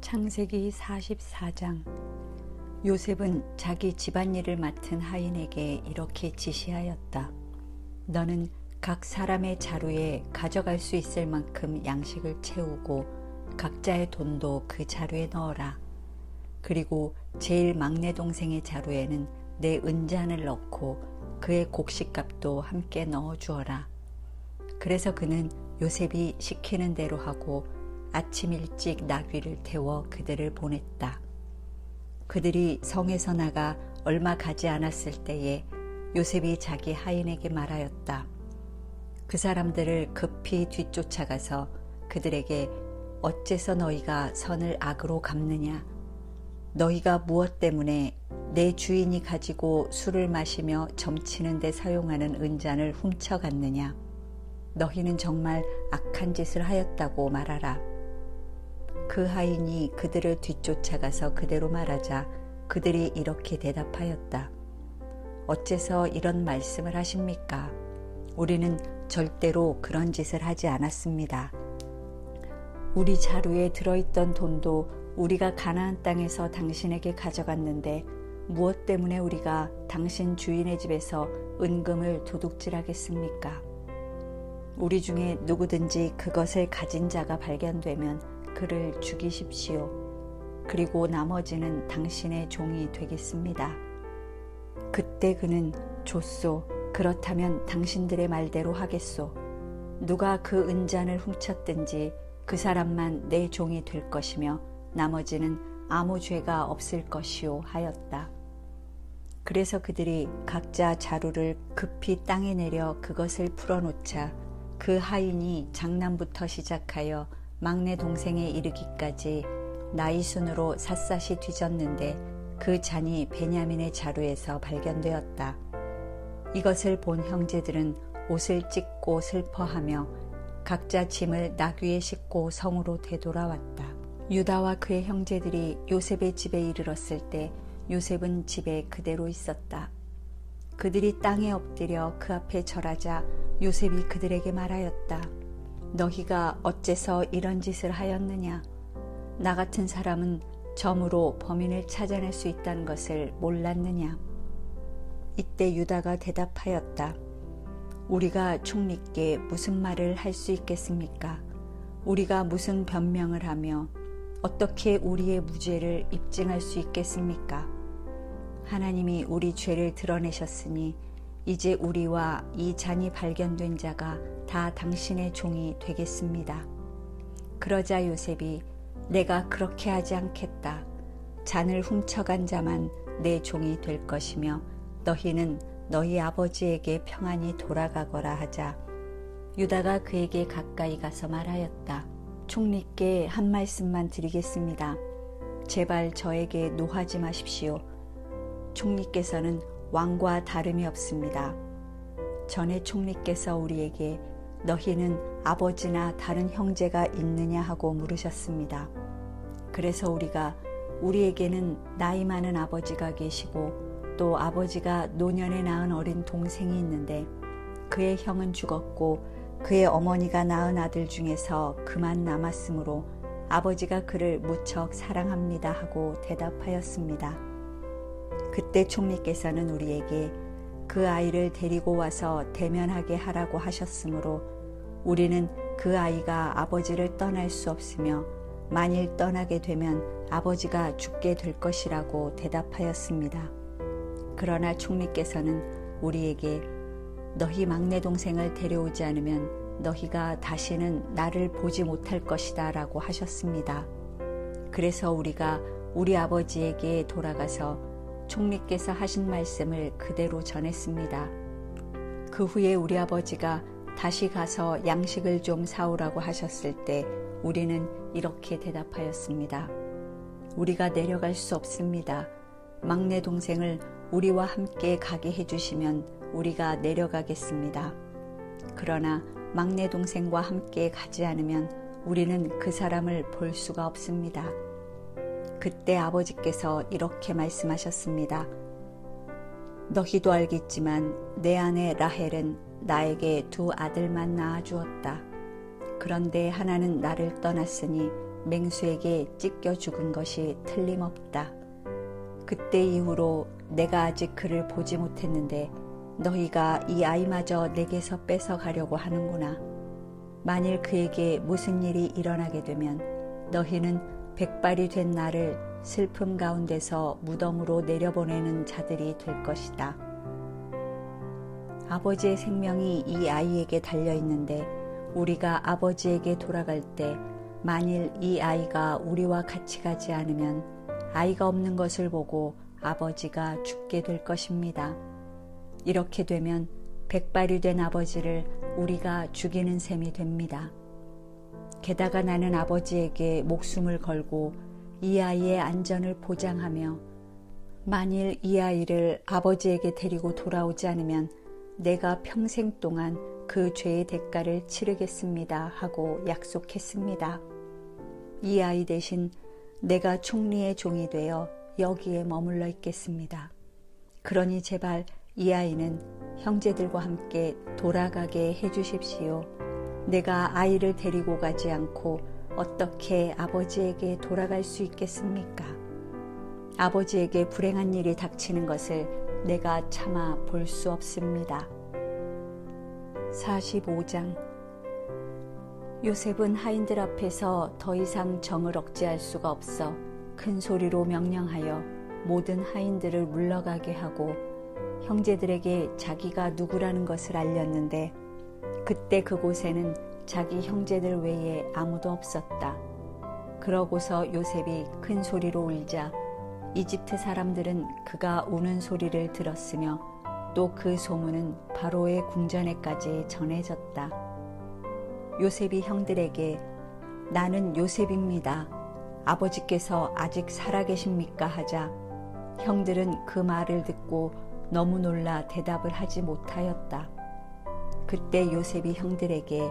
창세기 44장. 요셉은 자기 집안일을 맡은 하인에게 이렇게 지시하였다. 너는 각 사람의 자루에 가져갈 수 있을 만큼 양식을 채우고 각자의 돈도 그 자루에 넣어라. 그리고 제일 막내 동생의 자루에는 내 은잔을 넣고 그의 곡식값도 함께 넣어 주어라. 그래서 그는 요셉이 시키는 대로 하고 아침 일찍 나귀를 태워 그들을 보냈다. 그들이 성에서 나가 얼마 가지 않았을 때에 요셉이 자기 하인에게 말하였다. 그 사람들을 급히 뒤쫓아가서 그들에게 어째서 너희가 선을 악으로 갚느냐? 너희가 무엇 때문에 내 주인이 가지고 술을 마시며 점치는 데 사용하는 은잔을 훔쳐갔느냐? 너희는 정말 악한 짓을 하였다고 말하라. 그 하인이 그들을 뒤쫓아가서 그대로 말하자 그들이 이렇게 대답하였다. 어째서 이런 말씀을 하십니까? 우리는 절대로 그런 짓을 하지 않았습니다. 우리 자루에 들어있던 돈도 우리가 가나안 땅에서 당신에게 가져갔는데 무엇 때문에 우리가 당신 주인의 집에서 은금을 도둑질하겠습니까? 우리 중에 누구든지 그것을 가진 자가 발견되면 그를 죽이십시오. 그리고 나머지는 당신의 종이 되겠습니다. 그때 그는 좋소. 그렇다면 당신들의 말대로 하겠소. 누가 그 은잔을 훔쳤든지 그 사람만 내 종이 될 것이며 나머지는 아무 죄가 없을 것이오 하였다. 그래서 그들이 각자 자루를 급히 땅에 내려 그것을 풀어놓자 그 하인이 장남부터 시작하여 막내 동생에 이르기까지 나이 순으로 샅샅이 뒤졌는데 그 잔이 베냐민의 자루에서 발견되었다. 이것을 본 형제들은 옷을 찢고 슬퍼하며 각자 짐을 나귀에 싣고 성으로 되돌아왔다. 유다와 그의 형제들이 요셉의 집에 이르렀을 때 요셉은 집에 그대로 있었다. 그들이 땅에 엎드려 그 앞에 절하자 요셉이 그들에게 말하였다. 너희가 어째서 이런 짓을 하였느냐? 나 같은 사람은 점으로 범인을 찾아낼 수 있다는 것을 몰랐느냐? 이때 유다가 대답하였다. 우리가 총리께 무슨 말을 할 수 있겠습니까? 우리가 무슨 변명을 하며 어떻게 우리의 무죄를 입증할 수 있겠습니까? 하나님이 우리 죄를 드러내셨으니 이제 우리와 이 잔이 발견된 자가 다 당신의 종이 되겠습니다. 그러자 요셉이 내가 그렇게 하지 않겠다. 잔을 훔쳐간 자만 내 종이 될 것이며 너희는 너희 아버지에게 평안히 돌아가거라 하자 유다가 그에게 가까이 가서 말하였다. 총리께 한 말씀만 드리겠습니다. 제발 저에게 노하지 마십시오. 총리께서는 왕과 다름이 없습니다. 전에 총리께서 우리에게 너희는 아버지나 다른 형제가 있느냐 하고 물으셨습니다. 그래서 우리에게는 나이 많은 아버지가 계시고 또 아버지가 노년에 낳은 어린 동생이 있는데 그의 형은 죽었고 그의 어머니가 낳은 아들 중에서 그만 남았으므로 아버지가 그를 무척 사랑합니다 하고 대답하였습니다. 그때 총리께서는 우리에게 그 아이를 데리고 와서 대면하게 하라고 하셨으므로 우리는 그 아이가 아버지를 떠날 수 없으며 만일 떠나게 되면 아버지가 죽게 될 것이라고 대답하였습니다. 그러나 총리께서는 우리에게 너희 막내 동생을 데려오지 않으면 너희가 다시는 나를 보지 못할 것이다 라고 하셨습니다. 그래서 우리가 우리 아버지에게 돌아가서 총리께서 하신 말씀을 그대로 전했습니다. 그 후에 우리 아버지가 다시 가서 양식을 좀 사오라고 하셨을 때 우리는 이렇게 대답하였습니다. 우리가 내려갈 수 없습니다. 막내 동생을 우리와 함께 가게 해주시면 우리가 내려가겠습니다. 그러나 막내 동생과 함께 가지 않으면 우리는 그 사람을 볼 수가 없습니다. 그때 아버지께서 이렇게 말씀하셨습니다. 너희도 알겠지만 내 아내 라헬은 나에게 두 아들만 낳아 주었다. 그런데 하나는 나를 떠났으니 맹수에게 찢겨 죽은 것이 틀림없다. 그때 이후로 내가 아직 그를 보지 못했는데 너희가 이 아이마저 내게서 뺏어가려고 하는구나. 만일 그에게 무슨 일이 일어나게 되면 너희는 백발이 된 나를 슬픔 가운데서 무덤으로 내려보내는 자들이 될 것이다. 아버지의 생명이 이 아이에게 달려있는데 우리가 아버지에게 돌아갈 때 만일 이 아이가 우리와 같이 가지 않으면 아이가 없는 것을 보고 아버지가 죽게 될 것입니다. 이렇게 되면 백발이 된 아버지를 우리가 죽이는 셈이 됩니다. 게다가 나는 아버지에게 목숨을 걸고 이 아이의 안전을 보장하며 만일 이 아이를 아버지에게 데리고 돌아오지 않으면 내가 평생 동안 그 죄의 대가를 치르겠습니다 하고 약속했습니다. 이 아이 대신 내가 총리의 종이 되어 여기에 머물러 있겠습니다. 그러니 제발 이 아이는 형제들과 함께 돌아가게 해주십시오. 내가 아이를 데리고 가지 않고 어떻게 아버지에게 돌아갈 수 있겠습니까? 아버지에게 불행한 일이 닥치는 것을 내가 참아 볼 수 없습니다. 45장. 요셉은 하인들 앞에서 더 이상 정을 억제할 수가 없어 큰 소리로 명령하여 모든 하인들을 물러가게 하고 형제들에게 자기가 누구라는 것을 알렸는데 그때 그곳에는 자기 형제들 외에 아무도 없었다. 그러고서 요셉이 큰 소리로 울자 이집트 사람들은 그가 우는 소리를 들었으며 또 그 소문은 바로의 궁전에까지 전해졌다. 요셉이 형들에게 나는 요셉입니다. 아버지께서 아직 살아계십니까? 하자 형들은 그 말을 듣고 너무 놀라 대답을 하지 못하였다. 그때 요셉이 형들에게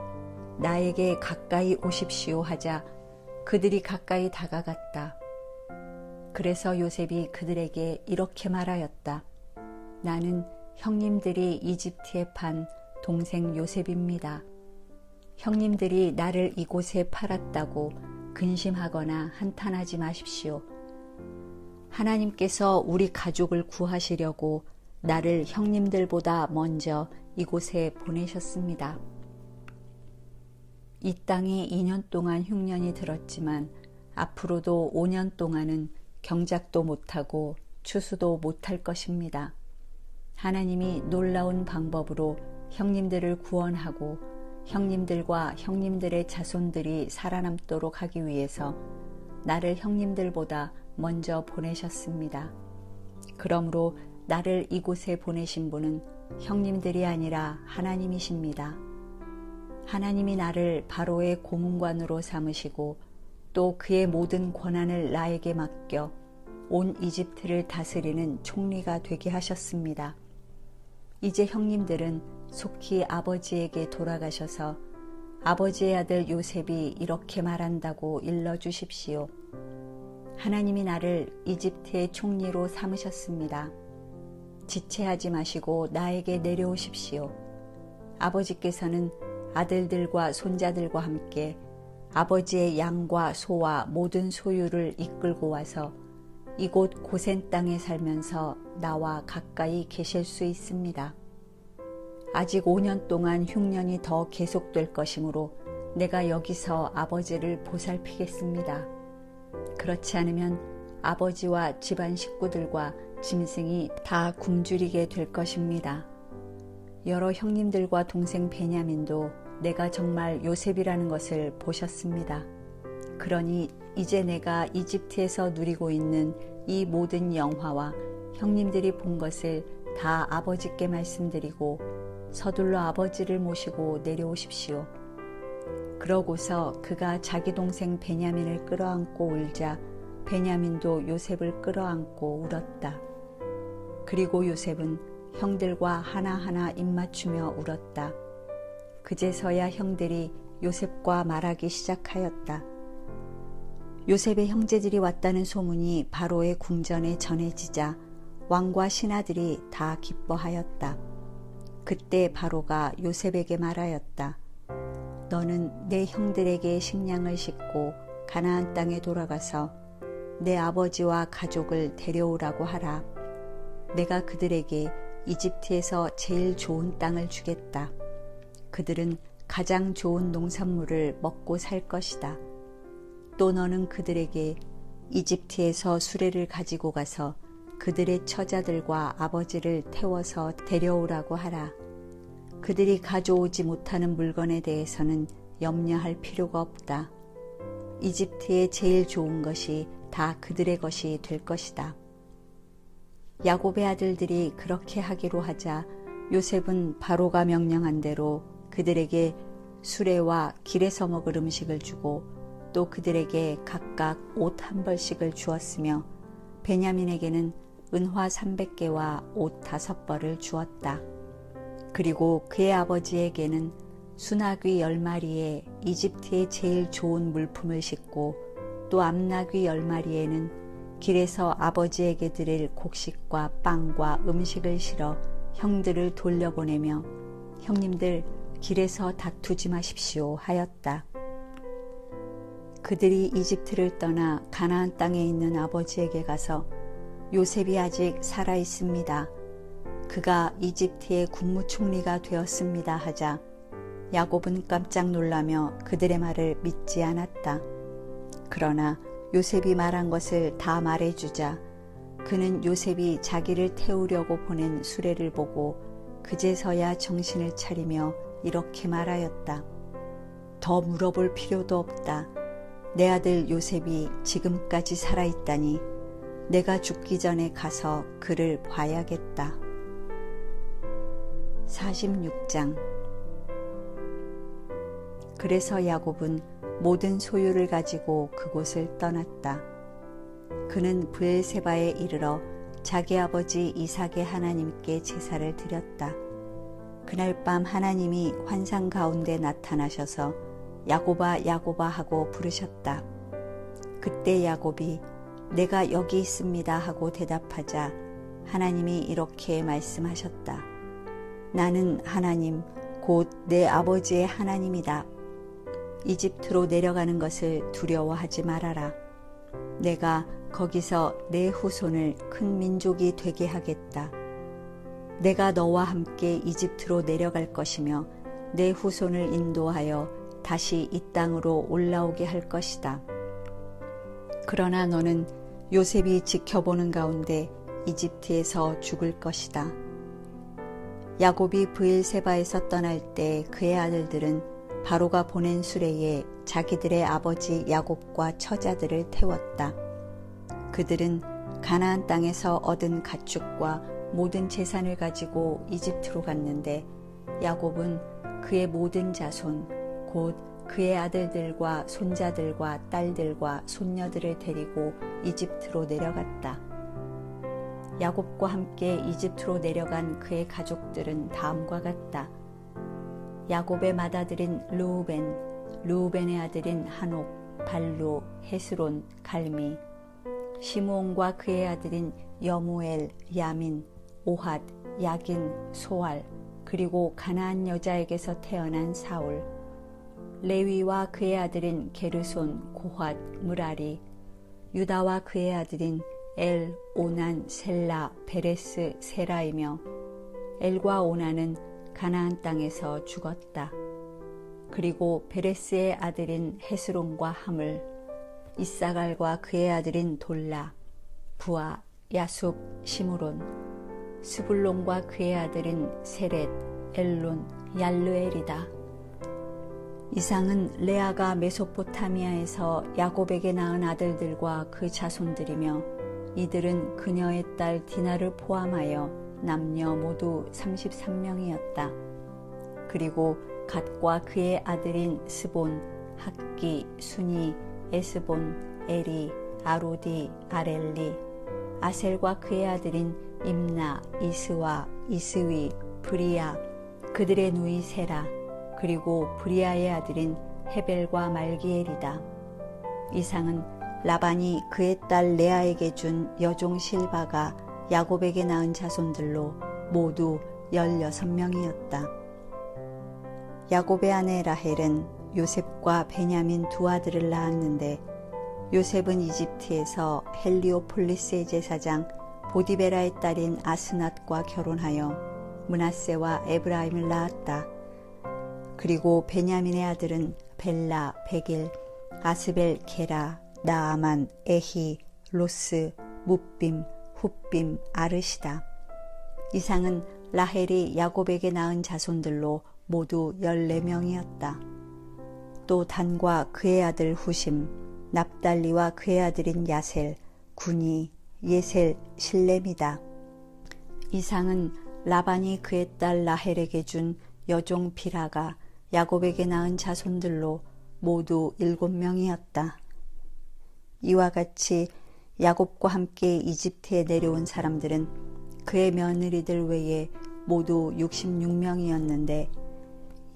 나에게 가까이 오십시오 하자 그들이 가까이 다가갔다. 그래서 요셉이 그들에게 이렇게 말하였다. 나는 형님들이 이집트에 판 동생 요셉입니다. 형님들이 나를 이곳에 팔았다고 근심하거나 한탄하지 마십시오. 하나님께서 우리 가족을 구하시려고 나를 형님들보다 먼저 이곳에 보내셨습니다. 이 땅에 2년 동안 흉년이 들었지만 앞으로도 5년 동안은 경작도 못하고 추수도 못할 것입니다. 하나님이 놀라운 방법으로 형님들을 구원하고 형님들과 형님들의 자손들이 살아남도록 하기 위해서 나를 형님들보다 먼저 보내셨습니다. 그러므로 나를 이곳에 보내신 분은 형님들이 아니라 하나님이십니다. 하나님이 나를 바로의 고문관으로 삼으시고 또 그의 모든 권한을 나에게 맡겨 온 이집트를 다스리는 총리가 되게 하셨습니다. 이제 형님들은 속히 아버지에게 돌아가셔서 아버지의 아들 요셉이 이렇게 말한다고 일러주십시오. 하나님이 나를 이집트의 총리로 삼으셨습니다. 지체하지 마시고 나에게 내려오십시오. 아버지께서는 아들들과 손자들과 함께 아버지의 양과 소와 모든 소유를 이끌고 와서 이곳 고센 땅에 살면서 나와 가까이 계실 수 있습니다. 아직 5년 동안 흉년이 더 계속될 것이므로 내가 여기서 아버지를 보살피겠습니다. 그렇지 않으면 아버지와 집안 식구들과 짐승이 다 굶주리게 될 것입니다. 여러 형님들과 동생 베냐민도 내가 정말 요셉이라는 것을 보셨습니다. 그러니 이제 내가 이집트에서 누리고 있는 이 모든 영화와 형님들이 본 것을 다 아버지께 말씀드리고 서둘러 아버지를 모시고 내려오십시오. 그러고서 그가 자기 동생 베냐민을 끌어안고 울자 베냐민도 요셉을 끌어안고 울었다. 그리고 요셉은 형들과 하나하나 입맞추며 울었다. 그제서야 형들이 요셉과 말하기 시작하였다. 요셉의 형제들이 왔다는 소문이 바로의 궁전에 전해지자 왕과 신하들이 다 기뻐하였다. 그때 바로가 요셉에게 말하였다. 너는 내 형들에게 식량을 싣고 가나안 땅에 돌아가서 내 아버지와 가족을 데려오라고 하라. 내가 그들에게 이집트에서 제일 좋은 땅을 주겠다. 그들은 가장 좋은 농산물을 먹고 살 것이다. 또 너는 그들에게 이집트에서 수레를 가지고 가서 그들의 처자들과 아버지를 태워서 데려오라고 하라. 그들이 가져오지 못하는 물건에 대해서는 염려할 필요가 없다. 이집트의 제일 좋은 것이 다 그들의 것이 될 것이다. 야곱의 아들들이 그렇게 하기로 하자 요셉은 바로가 명령한 대로 그들에게 수레와 길에서 먹을 음식을 주고 또 그들에게 각각 옷 한 벌씩을 주었으며 베냐민에게는 은화 300개와 옷 5벌을 주었다. 그리고 그의 아버지에게는 수나귀 10마리에 이집트의 제일 좋은 물품을 싣고 또 암나귀 10마리에는 길에서 아버지에게 드릴 곡식과 빵과 음식을 실어 형들을 돌려보내며 형님들 길에서 다투지 마십시오 하였다. 그들이 이집트를 떠나 가나안 땅에 있는 아버지에게 가서 요셉이 아직 살아 있습니다. 그가 이집트의 국무총리가 되었습니다 하자 야곱은 깜짝 놀라며 그들의 말을 믿지 않았다. 그러나 요셉이 말한 것을 다 말해주자 그는 요셉이 자기를 태우려고 보낸 수레를 보고 그제서야 정신을 차리며 이렇게 말하였다. 더 물어볼 필요도 없다. 내 아들 요셉이 지금까지 살아있다니 내가 죽기 전에 가서 그를 봐야겠다. 46장. 그래서 야곱은 모든 소유를 가지고 그곳을 떠났다. 그는 브엘세바에 이르러 자기 아버지 이삭의 하나님께 제사를 드렸다. 그날 밤 하나님이 환상 가운데 나타나셔서 야곱아 야곱아 하고 부르셨다. 그때 야곱이 내가 여기 있습니다 하고 대답하자 하나님이 이렇게 말씀하셨다. 나는 하나님 곧 내 아버지의 하나님이다. 이집트로 내려가는 것을 두려워하지 말아라. 내가 거기서 내 후손을 큰 민족이 되게 하겠다. 내가 너와 함께 이집트로 내려갈 것이며 내 후손을 인도하여 다시 이 땅으로 올라오게 할 것이다. 그러나 너는 요셉이 지켜보는 가운데 이집트에서 죽을 것이다. 야곱이 브엘세바에서 떠날 때 그의 아들들은 바로가 보낸 수레에 자기들의 아버지 야곱과 처자들을 태웠다. 그들은 가나안 땅에서 얻은 가축과 모든 재산을 가지고 이집트로 갔는데 야곱은 그의 모든 자손 곧 그의 아들들과 손자들과 딸들과 손녀들을 데리고 이집트로 내려갔다. 야곱과 함께 이집트로 내려간 그의 가족들은 다음과 같다. 야곱의 맏아들인 르우벤의 아들인 한옥, 발루, 헤스론, 갈미, 시므온과 그의 아들인 여무엘, 야민, 오핫, 야긴, 소알, 그리고 가나안 여자에게서 태어난 사울, 레위와 그의 아들인 게르손, 고핫, 무라리, 유다와 그의 아들인 엘, 오난, 셀라, 베레스, 세라이며 엘과 오난은 가나안 땅에서 죽었다. 그리고 베레스의 아들인 헤스론과 함을, 이사갈과 그의 아들인 돌라, 부아, 야숲, 시므론, 스불론과 그의 아들인 세렛, 엘론, 얄르엘이다. 이상은 레아가 메소포타미아에서 야곱에게 낳은 아들들과 그 자손들이며 이들은 그녀의 딸 디나를 포함하여 남녀 모두 33명이었다. 그리고 갓과 그의 아들인 스본, 학기, 순이, 에스본, 에리, 아로디, 아렐리, 아셀과 그의 아들인 임나, 이스와, 이스위, 브리아, 그들의 누이 세라, 그리고 브리아의 아들인 헤벨과 말기엘이다. 이상은 라반이 그의 딸 레아에게 준 여종 실바가 야곱에게 낳은 자손들로 모두 16명이었다. 야곱의 아내 라헬은 요셉과 베냐민 두 아들을 낳았는데 요셉은 이집트에서 헬리오폴리스의 제사장 보디베라의 딸인 아스낫과 결혼하여 므낫세와 에브라임을 낳았다. 그리고 베냐민의 아들은 벨라, 베길, 아스벨, 게라, 나아만, 에히, 로스, 뭇빔, 훗빔, 아르시다. 이상은 라헬이 야곱에게 낳은 자손들로 모두 14명이었다. 또 단과 그의 아들 후심, 납달리와 그의 아들인 야셀, 구니, 예셀, 실렘이다. 이상은 라반이 그의 딸 라헬에게 준 여종 비라가 야곱에게 낳은 자손들로 모두 7명이었다. 이와 같이 야곱과 함께 이집트에 내려온 사람들은 그의 며느리들 외에 모두 66명이었는데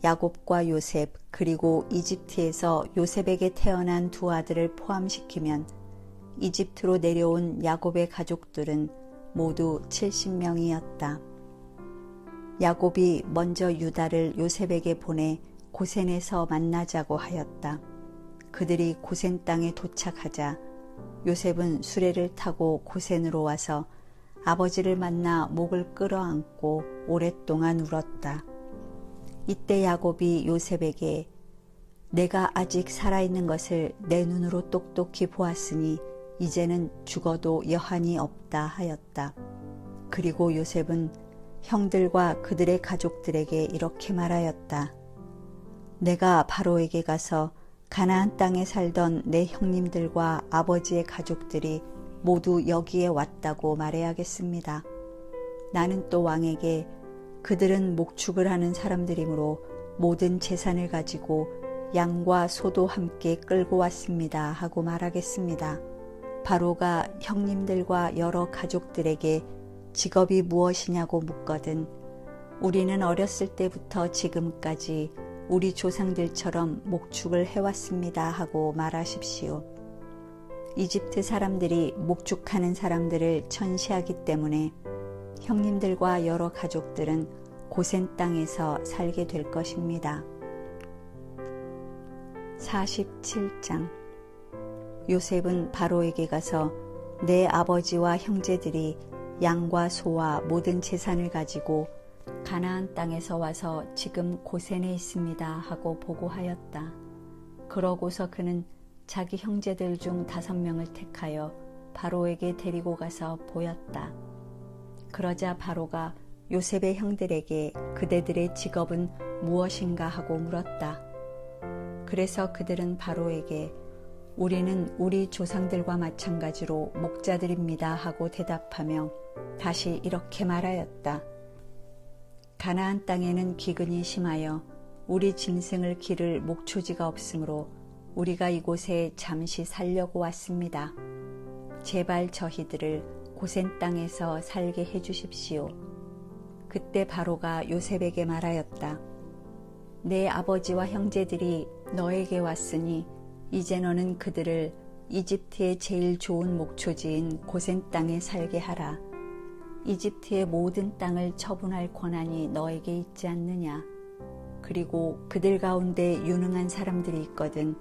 야곱과 요셉 그리고 이집트에서 요셉에게 태어난 두 아들을 포함시키면 이집트로 내려온 야곱의 가족들은 모두 70명이었다. 야곱이 먼저 유다를 요셉에게 보내 고센에서 만나자고 하였다. 그들이 고센 땅에 도착하자 요셉은 수레를 타고 고센으로 와서 아버지를 만나 목을 끌어안고 오랫동안 울었다. 이때 야곱이 요셉에게 내가 아직 살아있는 것을 내 눈으로 똑똑히 보았으니 이제는 죽어도 여한이 없다 하였다. 그리고 요셉은 형들과 그들의 가족들에게 이렇게 말하였다. 내가 바로에게 가서 가나안 땅에 살던 내 형님들과 아버지의 가족들이 모두 여기에 왔다고 말해야겠습니다. 나는 또 왕에게 그들은 목축을 하는 사람들이므로 모든 재산을 가지고 양과 소도 함께 끌고 왔습니다 하고 말하겠습니다. 바로가 형님들과 여러 가족들에게 직업이 무엇이냐고 묻거든 우리는 어렸을 때부터 지금까지 우리 조상들처럼 목축을 해왔습니다 하고 말하십시오. 이집트 사람들이 목축하는 사람들을 천시하기 때문에 형님들과 여러 가족들은 고센 땅에서 살게 될 것입니다. 47장 요셉은 바로에게 가서 내 아버지와 형제들이 양과 소와 모든 재산을 가지고 가나안 땅에서 와서 지금 고센에 있습니다 하고 보고하였다. 그러고서 그는 자기 형제들 중 5명을 택하여 바로에게 데리고 가서 보였다. 그러자 바로가 요셉의 형들에게 그대들의 직업은 무엇인가 하고 물었다. 그래서 그들은 바로에게 우리는 우리 조상들과 마찬가지로 목자들입니다 하고 대답하며 다시 이렇게 말하였다. 가나안 땅에는 기근이 심하여 우리 짐승을 기를 목초지가 없으므로 우리가 이곳에 잠시 살려고 왔습니다. 제발 저희들을 고센 땅에서 살게 해주십시오. 그때 바로가 요셉에게 말하였다. 내 아버지와 형제들이 너에게 왔으니 이제 너는 그들을 이집트의 제일 좋은 목초지인 고센 땅에 살게 하라. 이집트의 모든 땅을 처분할 권한이 너에게 있지 않느냐. 그리고 그들 가운데 유능한 사람들이 있거든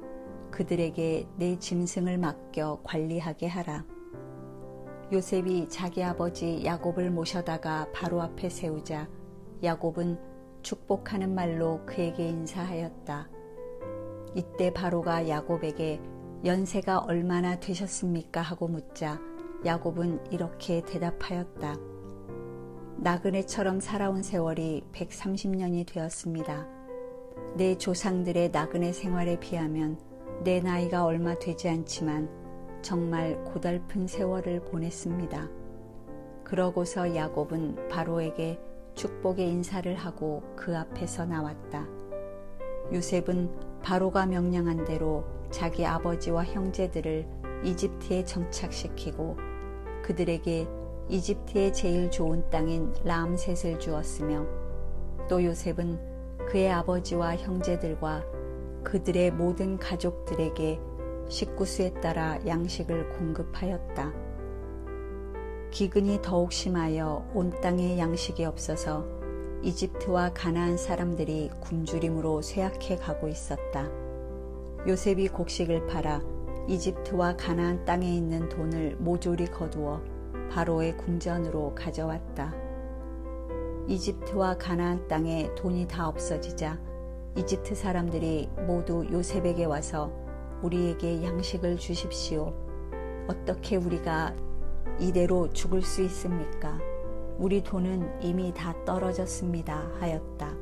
그들에게 내 짐승을 맡겨 관리하게 하라. 요셉이 자기 아버지 야곱을 모셔다가 바로 앞에 세우자 야곱은 축복하는 말로 그에게 인사하였다. 이때 바로가 야곱에게 연세가 얼마나 되셨습니까 하고 묻자 야곱은 이렇게 대답하였다. 나그네처럼 살아온 세월이 130년이 되었습니다. 내 조상들의 나그네 생활에 비하면 내 나이가 얼마 되지 않지만 정말 고달픈 세월을 보냈습니다. 그러고서 야곱은 바로에게 축복의 인사를 하고 그 앞에서 나왔다. 요셉은 바로가 명령한 대로 자기 아버지와 형제들을 이집트에 정착시키고 그들에게 이집트의 제일 좋은 땅인 라암셋을 주었으며 또 요셉은 그의 아버지와 형제들과 그들의 모든 가족들에게 식구수에 따라 양식을 공급하였다. 기근이 더욱 심하여 온 땅에 양식이 없어서 이집트와 가나안 사람들이 굶주림으로 쇠약해 가고 있었다. 요셉이 곡식을 팔아 이집트와 가나안 땅에 있는 돈을 모조리 거두어 바로의 궁전으로 가져왔다. 이집트와 가나안 땅에 돈이 다 없어지자 이집트 사람들이 모두 요셉에게 와서 우리에게 양식을 주십시오. 어떻게 우리가 이대로 죽을 수 있습니까? 우리 돈은 이미 다 떨어졌습니다 하였다.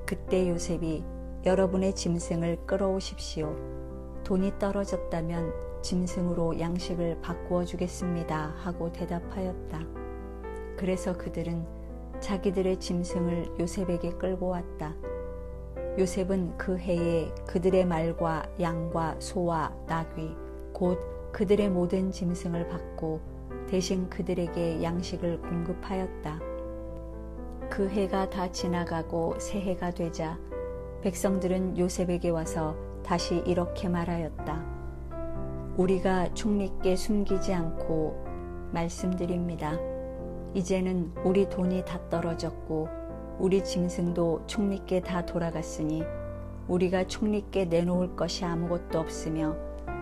그때 요셉이 여러분의 짐승을 끌어오십시오. 돈이 떨어졌다면 짐승으로 양식을 바꾸어 주겠습니다 하고 대답하였다. 그래서 그들은 자기들의 짐승을 요셉에게 끌고 왔다. 요셉은 그 해에 그들의 말과 양과 소와 나귀 곧 그들의 모든 짐승을 받고 대신 그들에게 양식을 공급하였다. 그 해가 다 지나가고 새해가 되자 백성들은 요셉에게 와서 다시 이렇게 말하였다. 우리가 총리께 숨기지 않고 말씀드립니다. 이제는 우리 돈이 다 떨어졌고 우리 짐승도 총리께 다 돌아갔으니 우리가 총리께 내놓을 것이 아무것도 없으며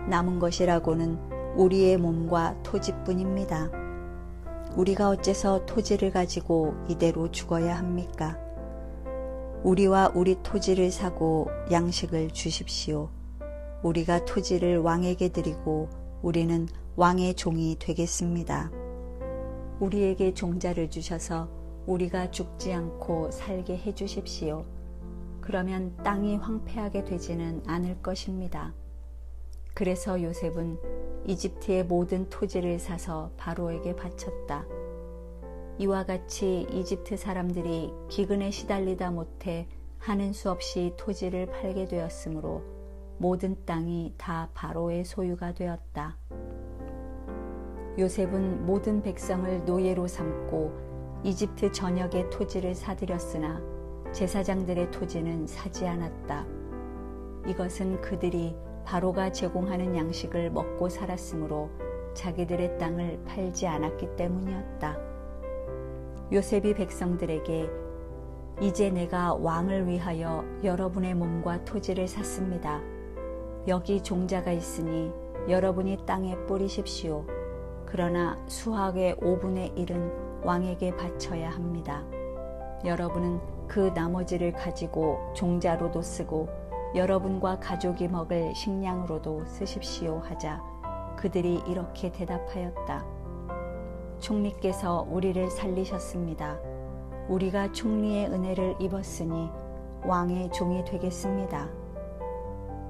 남은 것이라고는 우리의 몸과 토지뿐입니다. 우리가 어째서 토지를 가지고 이대로 죽어야 합니까? 우리와 우리 토지를 사고 양식을 주십시오. 우리가 토지를 왕에게 드리고 우리는 왕의 종이 되겠습니다. 우리에게 종자를 주셔서 우리가 죽지 않고 살게 해주십시오. 그러면 땅이 황폐하게 되지는 않을 것입니다. 그래서 요셉은 이집트의 모든 토지를 사서 바로에게 바쳤다. 이와 같이 이집트 사람들이 기근에 시달리다 못해 하는 수 없이 토지를 팔게 되었으므로 모든 땅이 다 바로의 소유가 되었다. 요셉은 모든 백성을 노예로 삼고 이집트 전역의 토지를 사들였으나 제사장들의 토지는 사지 않았다. 이것은 그들이 바로가 제공하는 양식을 먹고 살았으므로 자기들의 땅을 팔지 않았기 때문이었다. 요셉이 백성들에게 이제 내가 왕을 위하여 여러분의 몸과 토지를 샀습니다. 여기 종자가 있으니 여러분이 땅에 뿌리십시오. 그러나 수확의 5분의 1은 왕에게 바쳐야 합니다. 여러분은 그 나머지를 가지고 종자로도 쓰고 여러분과 가족이 먹을 식량으로도 쓰십시오 하자 그들이 이렇게 대답하였다. 총리께서 우리를 살리셨습니다. 우리가 총리의 은혜를 입었으니 왕의 종이 되겠습니다.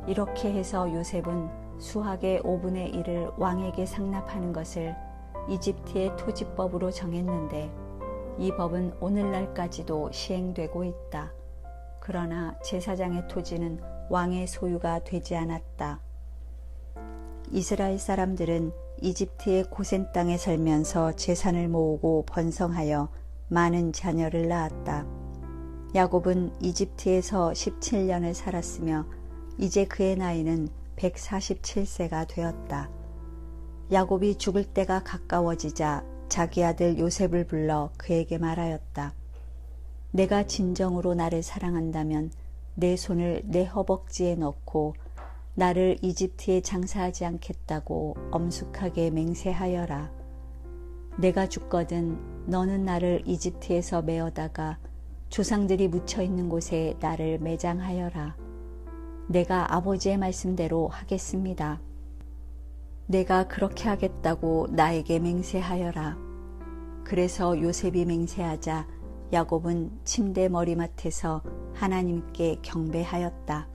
이렇게 해서 요셉은 수확의 5분의 1을 왕에게 상납하는 것을 이집트의 토지법으로 정했는데 이 법은 오늘날까지도 시행되고 있다. 그러나 제사장의 토지는 왕의 소유가 되지 않았다. 이스라엘 사람들은 이집트의 고센 땅에 살면서 재산을 모으고 번성하여 많은 자녀를 낳았다. 야곱은 이집트에서 17년을 살았으며 이제 그의 나이는 147세가 되었다. 야곱이 죽을 때가 가까워지자 자기 아들 요셉을 불러 그에게 말하였다. 내가 진정으로 나를 사랑한다면 내 손을 내 허벅지에 넣고 나를 이집트에 장사하지 않겠다고 엄숙하게 맹세하여라. 내가 죽거든 너는 나를 이집트에서 메어다가 조상들이 묻혀있는 곳에 나를 매장하여라. 내가 아버지의 말씀대로 하겠습니다. 내가 그렇게 하겠다고 나에게 맹세하여라. 그래서 요셉이 맹세하자 야곱은 침대 머리맡에서 하나님께 경배하였다.